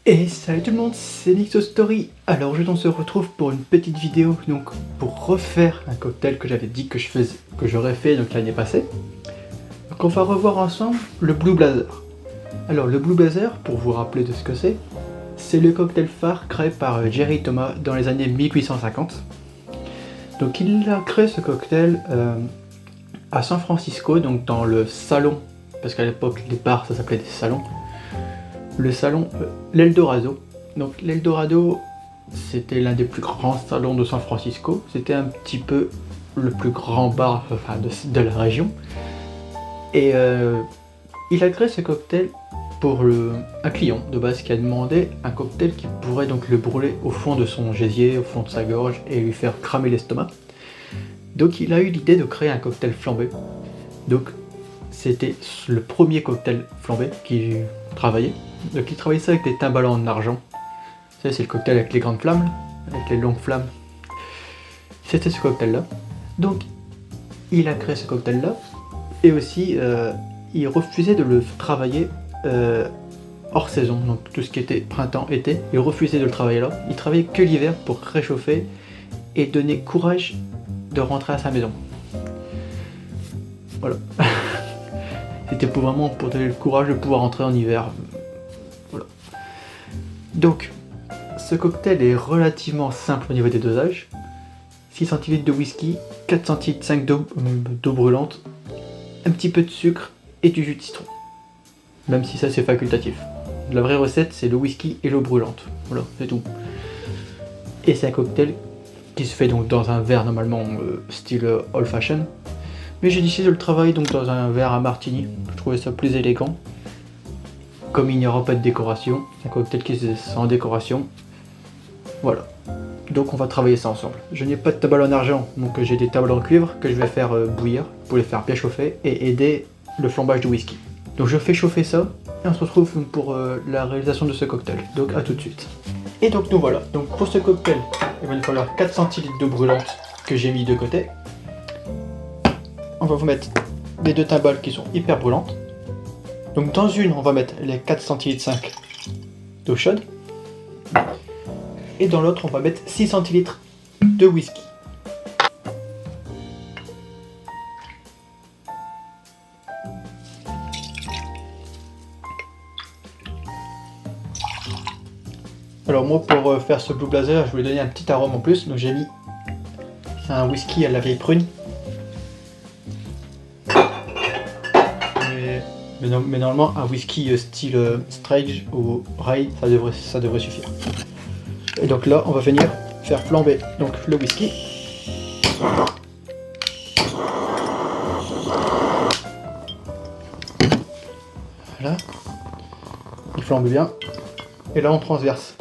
Et salut tout le monde, c'est Nixo Story. Alors aujourd'hui on se retrouve pour une petite vidéo, donc pour refaire un cocktail que j'avais dit que j'aurais fait donc l'année passée. Donc on va revoir ensemble le Blue Blazer. Alors le Blue Blazer, pour vous rappeler de ce que c'est le cocktail phare créé par Jerry Thomas dans les années 1850. Donc il a créé ce cocktail à San Francisco, donc dans le salon, parce qu'à l'époque les bars ça s'appelait des salons. Le salon l'Eldorado. Donc l'Eldorado, c'était l'un des plus grands salons de San Francisco. C'était un petit peu le plus grand bar de la région. Et il a créé ce cocktail pour un client de base qui a demandé un cocktail qui pourrait donc le brûler au fond de son gésier, au fond de sa gorge et lui faire cramer l'estomac. Donc il a eu l'idée de créer un cocktail flambé. Donc c'était le premier cocktail flambé qu'il travaillait. Donc il travaillait ça avec des timbales en argent. Ça c'est le cocktail avec les grandes flammes, avec les longues flammes. C'était ce cocktail là. Donc il a créé ce cocktail là. Et aussi il refusait de le travailler hors saison. Donc tout ce qui était printemps, été, il refusait de le travailler là. Il travaillait que l'hiver pour réchauffer et donner courage de rentrer à sa maison. Voilà. C'était vraiment pour donner le courage de pouvoir rentrer en hiver. Voilà. Donc, ce cocktail est relativement simple au niveau des dosages. 6 centilitres de whisky, 4 centilitres 5 d'eau brûlante, un petit peu de sucre et du jus de citron. Même si ça c'est facultatif. La vraie recette c'est le whisky et l'eau brûlante. Voilà, c'est tout. Et c'est un cocktail qui se fait donc dans un verre normalement style old fashion. Mais j'ai décidé de le travailler donc dans un verre à martini. Je trouvais ça plus élégant. Comme il n'y aura pas de décoration, c'est un cocktail qui est sans décoration. Voilà. Donc on va travailler ça ensemble. Je n'ai pas de table en argent, donc j'ai des tables en cuivre que je vais faire bouillir pour les faire bien chauffer et aider le flambage du whisky. Donc je fais chauffer ça et on se retrouve pour la réalisation de ce cocktail. Donc à tout de suite. Et donc nous voilà. Donc pour ce cocktail, il va nous falloir 4 centilitres d'eau brûlante que j'ai mis de côté. On va vous mettre les deux timbales qui sont hyper brûlantes. Donc dans une, on va mettre les 4 centilitres 5 d'eau chaude. Et dans l'autre, on va mettre 6 centilitres de whisky. Alors moi, pour faire ce Blue Blazer, je voulais donner un petit arôme en plus. Donc j'ai mis un whisky à la vieille prune. Mais normalement, un whisky style Strange ou Rye, ça devrait suffire. Et donc là, on va venir faire flamber donc le whisky. Voilà. Il flambe bien. Et là, on transverse.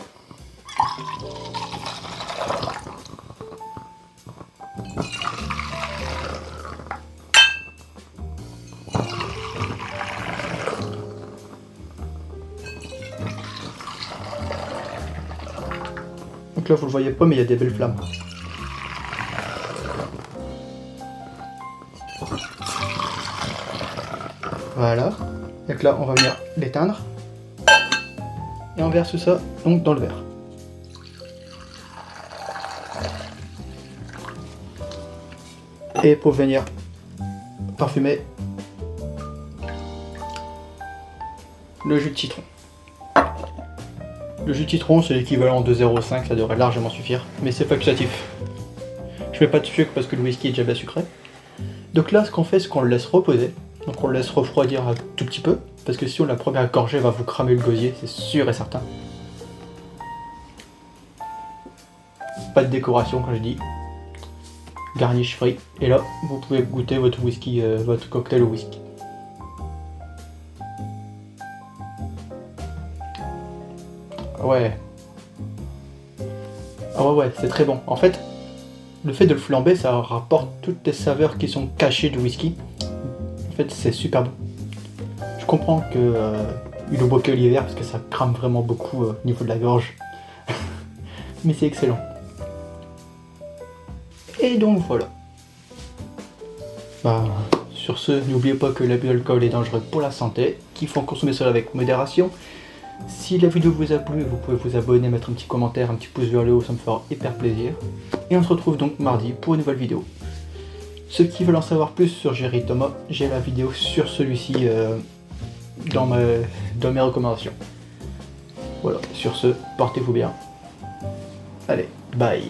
Donc là vous le voyez pas mais il y a des belles flammes. Voilà. Donc là on va venir l'éteindre. Et on verse ça donc dans le verre. Et pour venir parfumer le jus de citron. Le jus de citron c'est l'équivalent de 0,5, ça devrait largement suffire, mais c'est facultatif. Je mets pas de sucre parce que le whisky est déjà bien sucré. Donc là ce qu'on fait c'est qu'on le laisse reposer, donc on le laisse refroidir un tout petit peu, parce que sinon la première gorgée va vous cramer le gosier, c'est sûr et certain. Pas de décoration quand je dis. Garnish free, et là vous pouvez goûter votre whisky, votre cocktail au whisky. Ouais. Ah ouais, c'est très bon. En fait, le fait de le flamber, ça rapporte toutes les saveurs qui sont cachées du whisky. En fait, c'est super bon. Je comprends que il le boit que l'hiver parce que ça crame vraiment beaucoup au niveau de la gorge. Mais c'est excellent. Et donc voilà. Bah, sur ce, n'oubliez pas que l'abus d'alcool est dangereux pour la santé, qu'il faut consommer cela avec modération. Si la vidéo vous a plu, vous pouvez vous abonner, mettre un petit commentaire, un petit pouce vers le haut, ça me fera hyper plaisir. Et on se retrouve donc mardi pour une nouvelle vidéo. Ceux qui veulent en savoir plus sur Jerry Thomas, j'ai la vidéo sur celui-ci dans mes recommandations. Voilà, sur ce, portez-vous bien. Allez, bye.